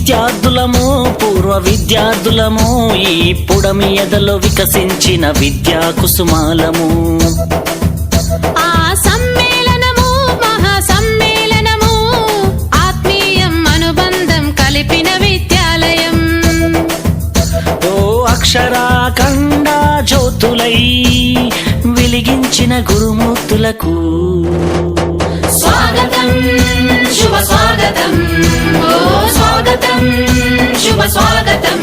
విద్యార్థులము పూర్వ విద్యార్థులము ఈ పుడమి ఎదలో వికసించిన విద్యా కుసుమాలము. ఆ సమ్మేళనము మహా సమ్మేళనము ఆత్మీయం అనుబంధం కలిపిన విద్యాలయం. ఓ అక్షరాఖండ జ్యోతులై వెలిగించిన గురుమూర్తులకు స్వాగతం శుభ స్వాగతం, ఓ స్వాగతం శుభ స్వాగతం.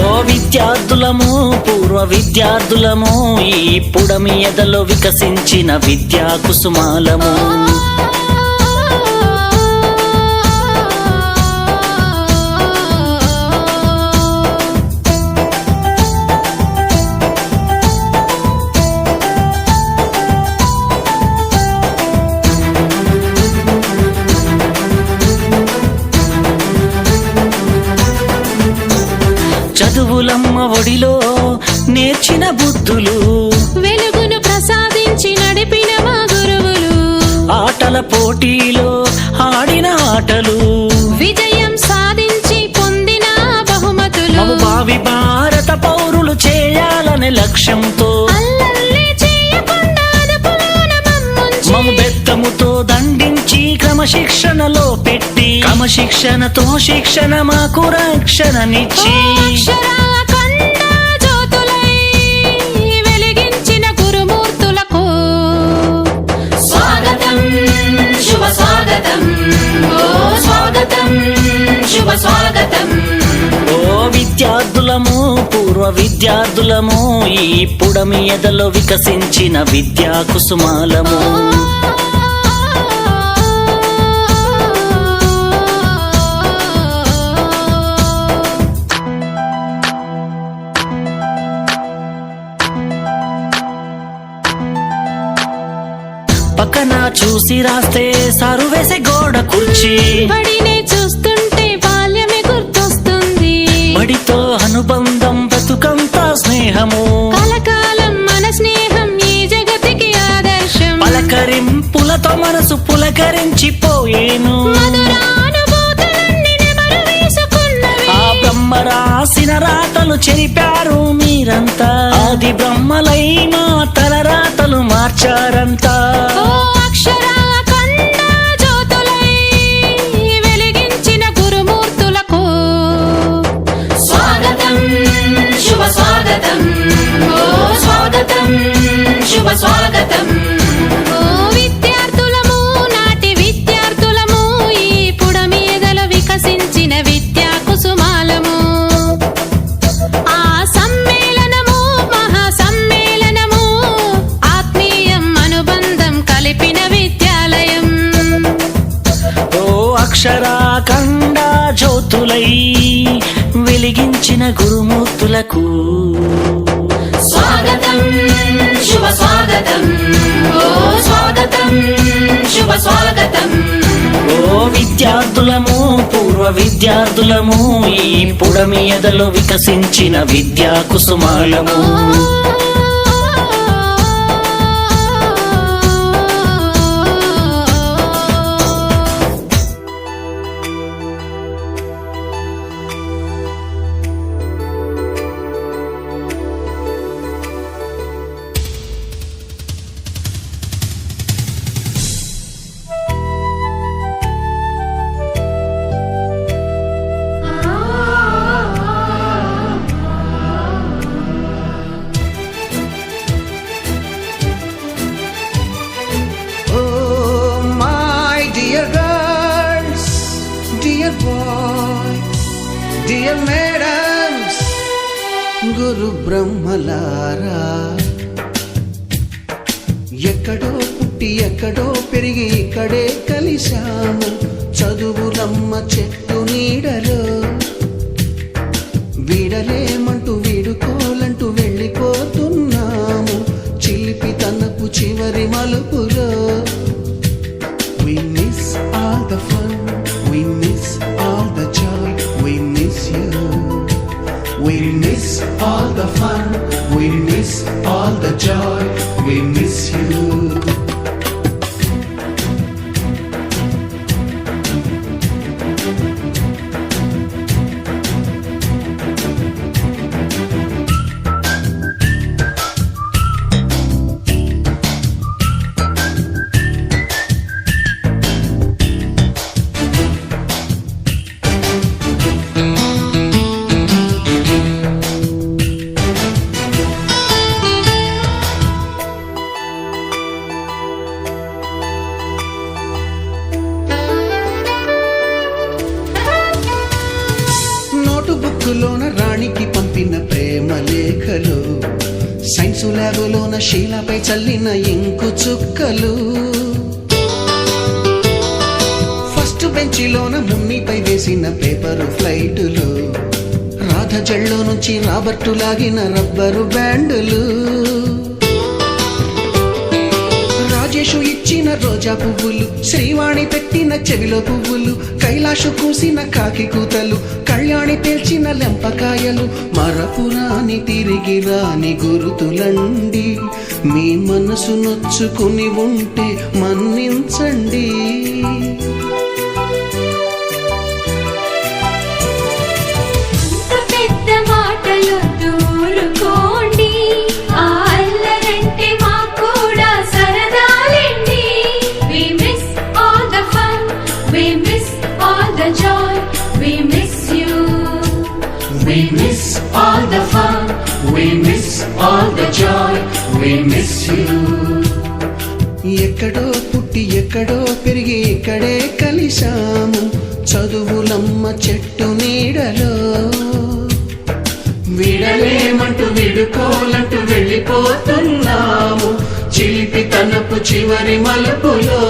ఓ విద్యార్థులము పూర్వ విద్యార్థులము ఈ పుడమి ఎదలో వికసించిన విద్యా కుసుమాలము. చదువులమ్మ ఒడిలో నేర్చిన బుద్ధులు, వెలుగును ప్రసాదించి నడిపిన మా గురువులు, ఆటల పోటీలో ఆడిన ఆటలు, విజయం సాధించి పొందిన బహుమతులు, మము భావి భారత పౌరులు చేయాలనే లక్ష్యంతో అల్లల్లే చేయకుండా అదుపులోన మమ్ముంచి, మము బెత్తముతో దండించి క్రమశిక్షణలో పెట్టి క్రమశిక్షణతో శిక్షణ మాకు రక్షణనిచ్చి అక్షరాఖండ జ్యోతులై వెలిగించిన గురుమూర్తులకు స్వాగతం శుభ స్వాగతం, ఓ స్వాగతం శుభ స్వాగతం. ఓ విద్యార్థులము పూర్వ విద్యార్థులము ఈ పుడమి ఎదలో వికసించిన విద్యా కుసుమాలము. పక్కన చూసి రాస్తే సారు వేసే గోడ కుర్చీ, బడినే చూస్తుంటే బాల్యమే గుర్తొస్తుంది, బడితో అనుబంధం బ్రతుకంతా స్నేహము, కలకాలం మన స్నేహం ఈ జగతికి ఆదర్శం, పలకరింపులతో మనసు పులకరించిపోయేను, మధురానుభూతులన్నీ నెమరు వేసుకున్నవి, ఆ బ్రహ్మ రాసిన రాతలు చెరిపారు మీరంతా, ఆది బ్రహ్మలై మా తల రాతలు మార్చారంతా. ఓ అక్షరాఖండ జ్యోతులై వెలిగించిన గురుమూర్తులకు స్వాగతం శుభ స్వాగతం, ఓ స్వాగతం శుభ స్వాగతం. ఓ విద్యార్థులము నాటి విద్యార్థులము ఈ పుడమి ఎదలో వికసించిన విద్యా కుసుమాలము. ఆ సమ్మేళనము మహా సమ్మేళనము ఆత్మీయం అనుబంధం కలిపిన విద్యాలయం. ఓ అక్షరాఖండ జ్యోతులై వెలిగించిన గురుమూర్తులకు స్వాగతం శుభ స్వాగతం, ఓ స్వాగతం శుభ స్వాగతం. ఓ విద్యార్థులము పూర్వ విద్యార్థులము ఈ పుడమి ఎదలో వికసించిన విద్యా కుసుమాలము. Dear madams, గురు బ్రహ్మలారా, ఎక్కడో పుట్టి ఎక్కడో పెరిగి ఇక్కడే కలిశాము చదువులమ్మ చెట్టు నీడలో, వీడలేమంటూ వీడుకోలంటూ వెళ్ళిపోతున్నాము చిలిపి తనకు చివరి మలుపులో. We miss all the fun, we miss all the joy, we miss you. We miss all the fun, we miss all the joy, we miss you. Science ల్యాబులోన శీలపై చల్లిన ఇంకు చుక్కలు, ఫస్ట్ బెంచిలోన మున్నిపై వేసిన పేపరు ఫ్లైటులు, రాధ జల్లో నుంచి రాబర్టు లాగిన rubber బ్యాండులు, Rajesh ఇచ్చిన రోజా పువ్వులు, శ్రీవాణి పెట్టిన చెవిలో పువ్వులు, కైలాషు కూసిన కాకి కూతలు, కళ్యాణి పేల్చిన లెంపకాయలు, మరపురాని తిరిగి రాని గురుతులండి. మీ మనసు నొచ్చుకుని ఉంటే మన్నించండి. We miss all the fun, we miss all the joy, we miss you. ఎక్కడో పుట్టి ఎక్కడో పెరిగి ఇక్కడే కలిశాము, చదువులమ్మ చెట్టు నీడలో. విడలేమంటూ విడుకోలంటూ వెళ్ళిపోతున్నాము, చిలిపి తనపు చివరి మలుపులో.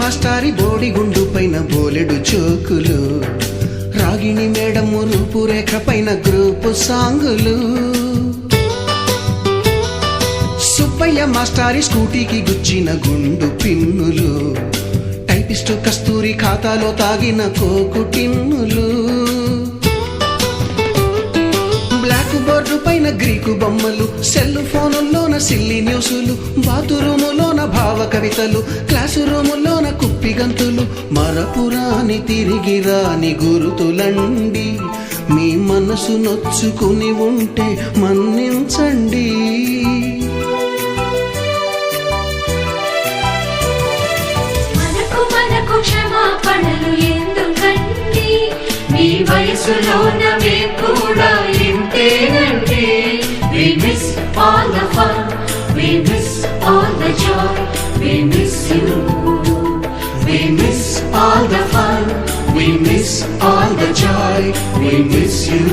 మాస్టారి బోడిగుండు పైన బోలెడు చోకులు, రాగిణి మేడము రూపురేఖ పైన గ్రూపు సాంగులు, సుబ్బయ్య మాస్టారి స్కూటీకి గుచ్చిన గుండు పిన్నులు, టైపిస్టు కస్తూరి ఖాతాలో తాగిన కోకు టిన్నులు, బ్లాక్ బోర్డు పైన గ్రీకు బొమ్మలు, సెల్ ఫోనుల్లోన సిల్లి న్యూసులు, బాతురూములోన భావ కవితలు, క్లాసు రూములోన కుప్పిగంతులు, మరపురాని తిరిగి రాని గురుతులండి. మీ మనసు నొచ్చుకుని ఉంటే మన్నించండి. మనకు క్షమాపణలు ఎందుకండి, మీ వయసులోన మేము కూడా ఇంతేనండి. We miss all the fun, we miss all the joy, we miss you. We miss all the fun, we miss all the joy, we miss you.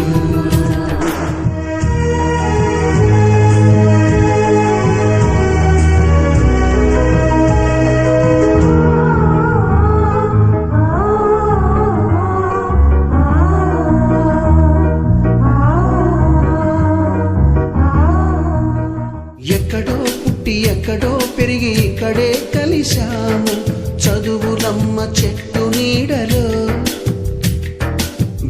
ఎక్కడో పుట్టి ఎక్కడో పెరిగి ఇక్కడే కలిశాము, చదువులమ్మ చెట్టు నీడలో.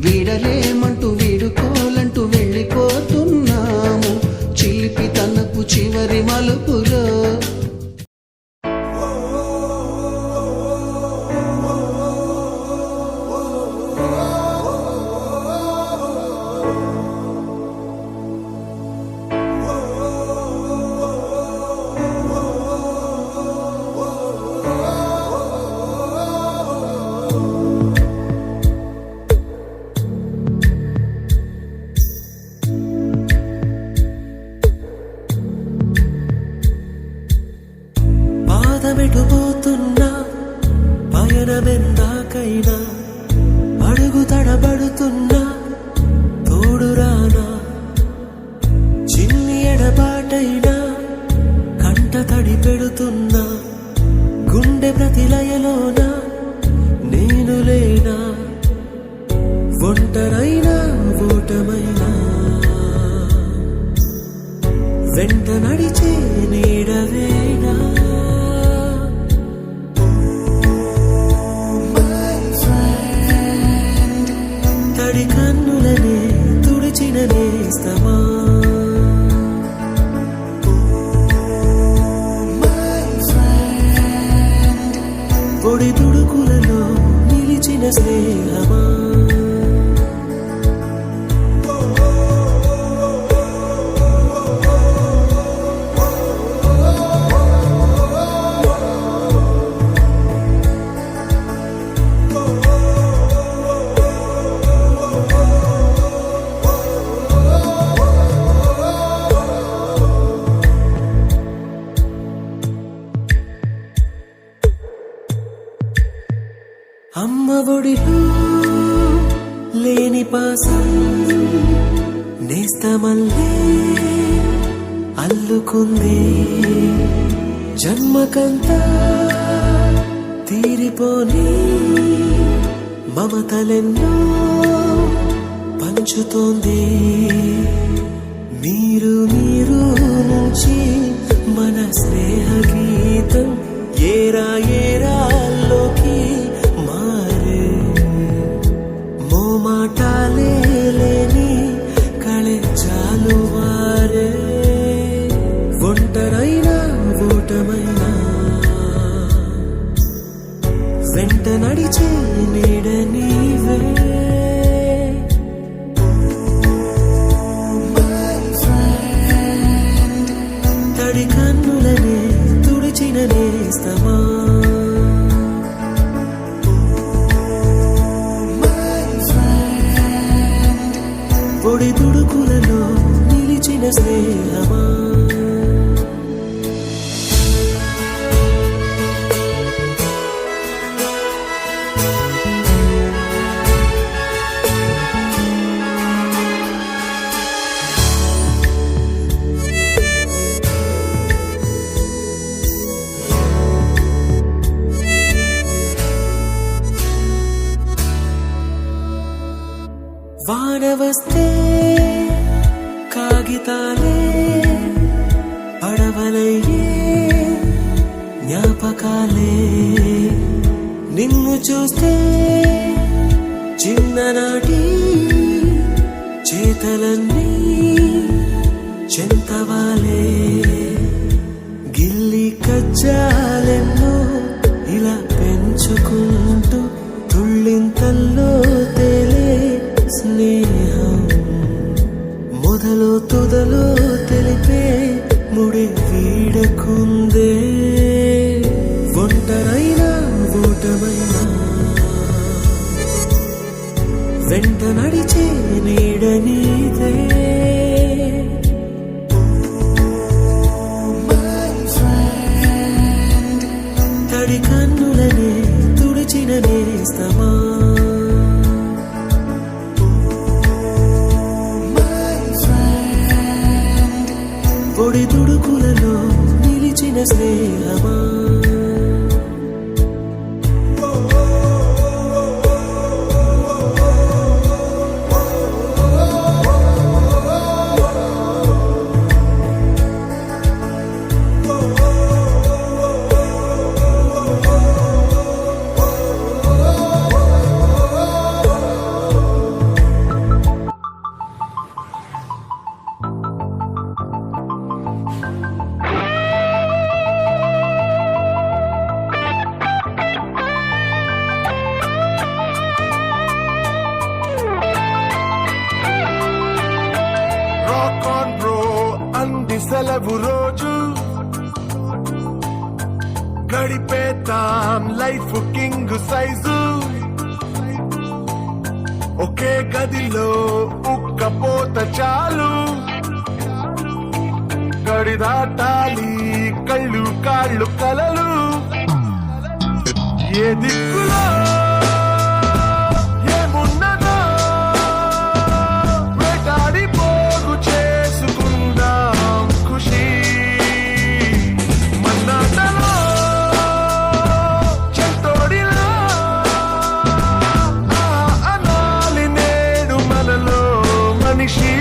వీడలేమంటూ వీడుకోలంటూ వెళ్ళిపోతున్నాము, చిలిపి తనపు చివరి మలుపులో. పాదమెటుపోతున్నా పయనమెందాకైనా, అడుగు తడబడుతున్నా తోడురానా, చిన్ని ఎడబాటైనా కంట తడి పెడుతున్నా, గుండె ప్రతిలయలోన నేను లేనా, ఒంటరైనా ఓటమైనా వెంట నడిచే నీడవేనా. తడి కన్నులనే తుడిచిన నేస్తమా, పొడి దుడుకులలో నిలిచిన స్నేహమా అమ్మ ఒడిలో లేని పాసం నేస్తమల్లే అల్లుకుంది జన్మకంతా తీరిపోని మమతలెన్నో పంచుతోంది మీరు మీరు నుంచి మన స్నేహ గీతం ఏరా ఏరాల్లోకి మారే మోమాటాలే లేని కళెజాలు మారే ఒంటరైనా ఓటమైనా వెంట నడిచే నీడ నీవే తడి కన్నులనే తుడిచిన నేస్తమా పొడి దుడుకులలో నిలిచిన స్నేహమా వాన వస్తే కాగితాలే పడవలయ్యే జ్ఞాపకాలే నిన్ను చూస్తే చిన్ననాటి చేతలన్నీ చెంతవాలే గిల్లి కజ్జాలెన్నో ఇలా పెంచుకుంటూ తుళ్ళింతల్లో తేలే స్నేహం మొదలు తుదలో తెలిపే ముడి వీడకుందే ఒంటరైనా ఓటమైనా వెంట నడిచే నీడ నీదే తడి కన్నులనే తుడిచిన నేస్తమా పొడి దుడుకులలో నిలిచిన స్నేహమా సెలవు రోజు గడిపేతాం లైఫ్ కింగ్ సైజు ఒకే గదిలో ఉక్కపోత చాలు గడి దాటాలి కళ్ళు కాళ్ళు కలలు ఏ దిక్కులో ఏమున్నదో వేటాడి పోగు చేసుకుందాం ఖుషి మన్నాటలో చెంతోడిలో అనాలి నేడు మనలో మనిషి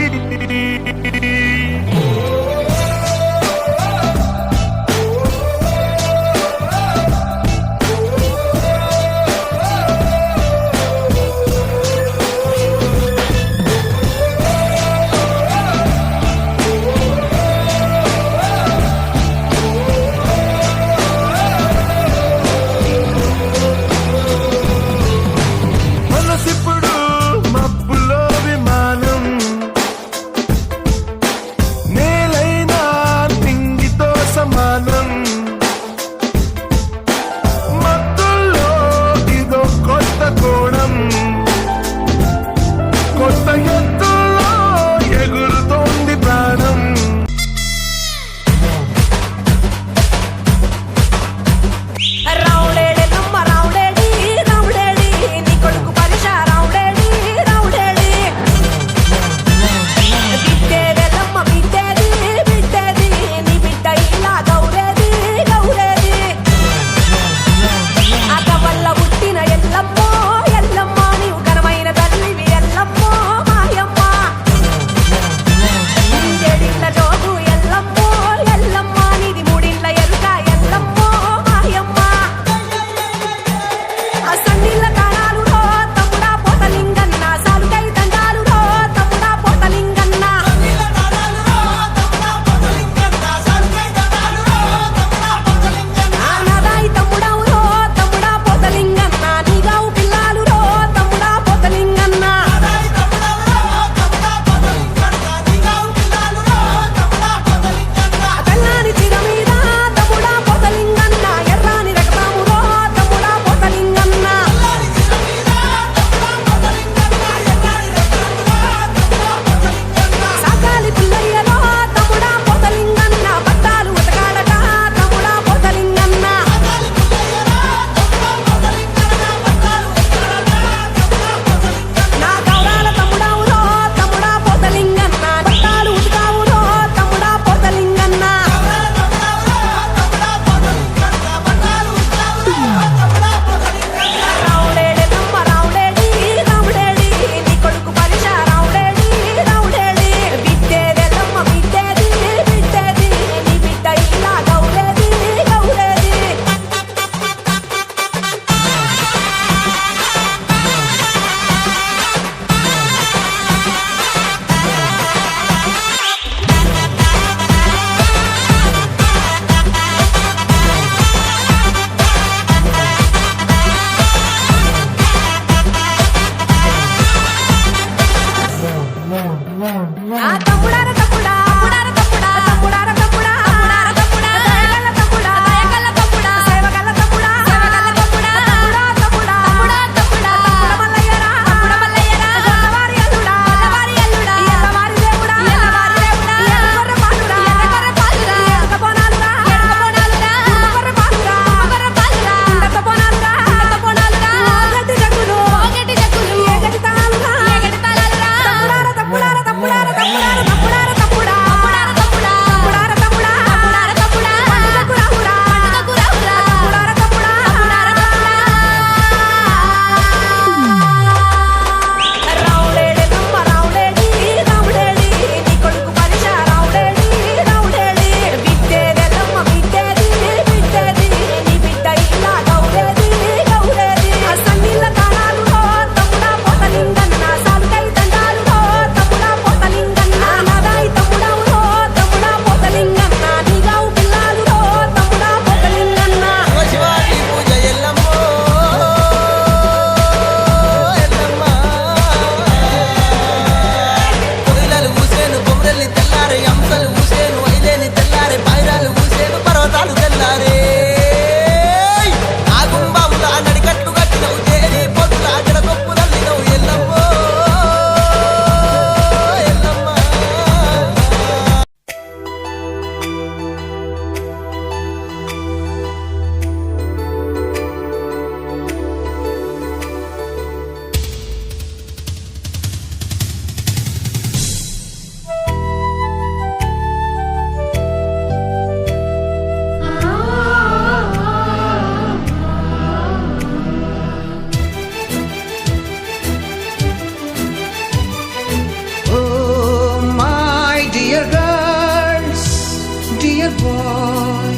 boy,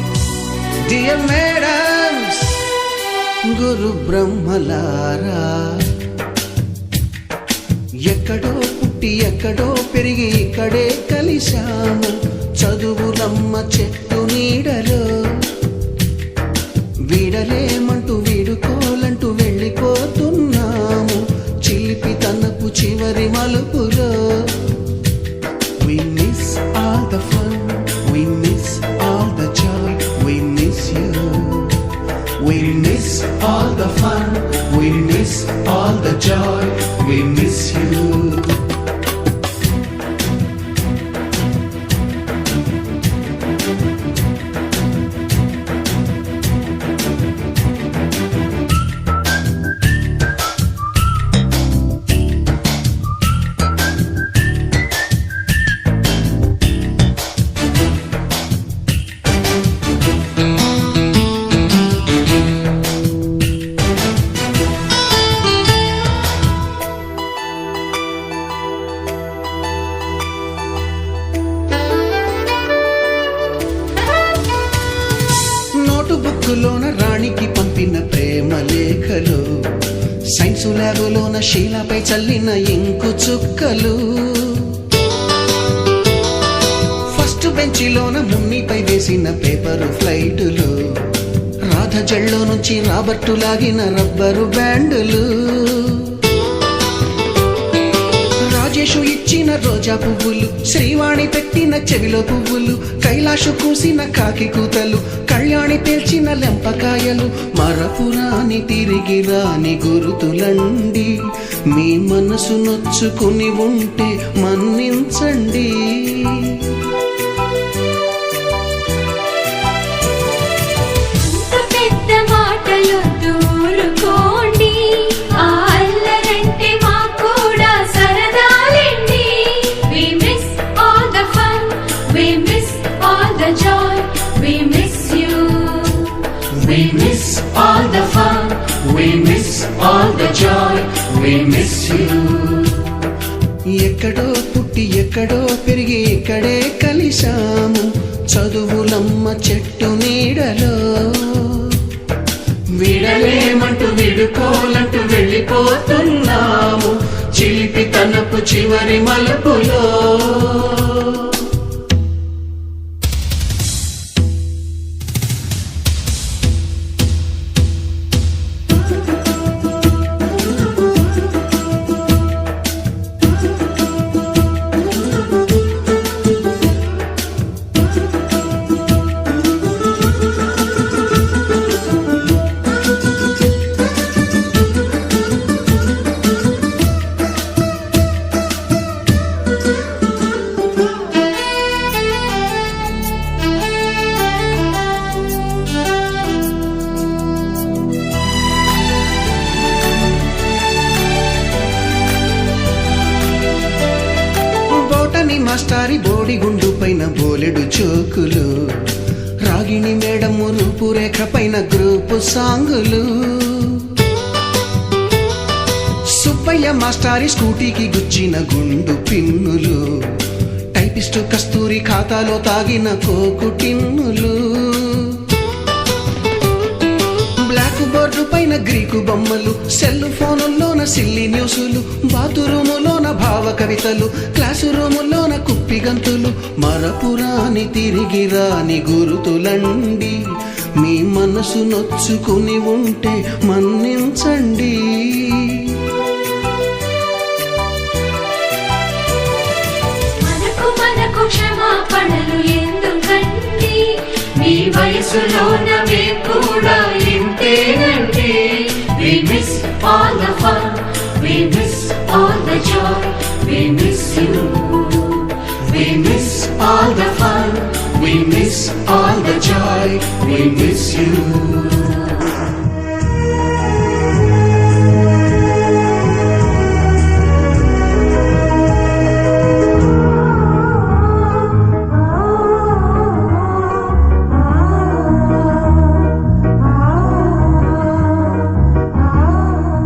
dear madams, గురు బ్రహ్మలారా, ఎక్కడో పుట్టి ఎక్కడో పెరిగి ఇక్కడే కలిశాము చదువులమ్మ చెట్టు నీడలో. వీడలేమంటూ వీడుకోలంటూ వెళ్ళిపోతున్నాము చిలిపి తనపు చివరి మలుపులో. We miss all the fun, we miss all the joy, we miss you. We miss all the fun, we miss all the joy, we miss you. బుక్కులోన రాణికి పంపిన ప్రేమ లేఖలు, సైన్సు ల్యాబులోన శీలపై చల్లిన ఇంకు చుక్కలు, ఫస్ట్ బెంచిలోన మున్నిపై వేసిన పేపరు ఫ్లైటులు, రాధ జల్లో నుంచి రాబర్టు లాగిన రబ్బరు బ్యాండులు, రాజేషు ఇచ్చిన రోజా పువ్వులు, శ్రీవాణి పెట్టిన చెవిలో పువ్వులు, కైలాషు కూసిన కాకి కూతలు, కళ్యాణి పేల్చిన లెంపకాయలు, మరపురాని తిరిగి రాని గురుతులండి. మీ మనసు నొచ్చుకుని ఉంటే మన్నించండి. పెద్ద మాటలొద్దు ఊరుకోండి, ఆ అల్లరంటే మాకు కూడా సరదాలండి. We miss all the fun, we miss all the joy, we miss you. We miss all the fun, we miss all the joy, we miss you. ఎక్కడో పుట్టి ఎక్కడో పెరిగి ఇక్కడే కలిశాము చదువులమ్మ చెట్టు నీడలో. వీడలేమంటూ వీడుకోలంటూ వెళ్ళిపోతున్నాము చిలిపి తనపు చివరి మలుపులో. మాస్టారి బోడిగుండు పైన బోలెడు చోకులు, రాగిణి మేడము రూపురేఖ పైన గ్రూపు సాంగులు, సుబ్బయ్య మాస్టారి స్కూటీకి గుచ్చిన గుండు పిన్నులు, టైపిస్టు కస్తూరి ఖాతాలో తాగిన కోకు టిన్నులు, బ్లాక్ బోర్డు పైన గ్రీకు బొమ్మలు, సెల్ ఫోనుల్లోన సిల్లి న్యూసులు, బాతురూములోన భావ కవితలు, క్లాసు రూములోన కుప్పి గంతులు, మరపురాని తిరిగి రాని గురుతులండి. మీ మనసు నొచ్చుకుని ఉంటే మన్నించండి. మనకు క్షమాపణలు ఎందుకండి, మీ వయసులోన మేము కూడా ఇంతేనండి. We miss all the fun, we miss all the joy, we miss you. We miss all the fun, we miss all the joy, we miss you.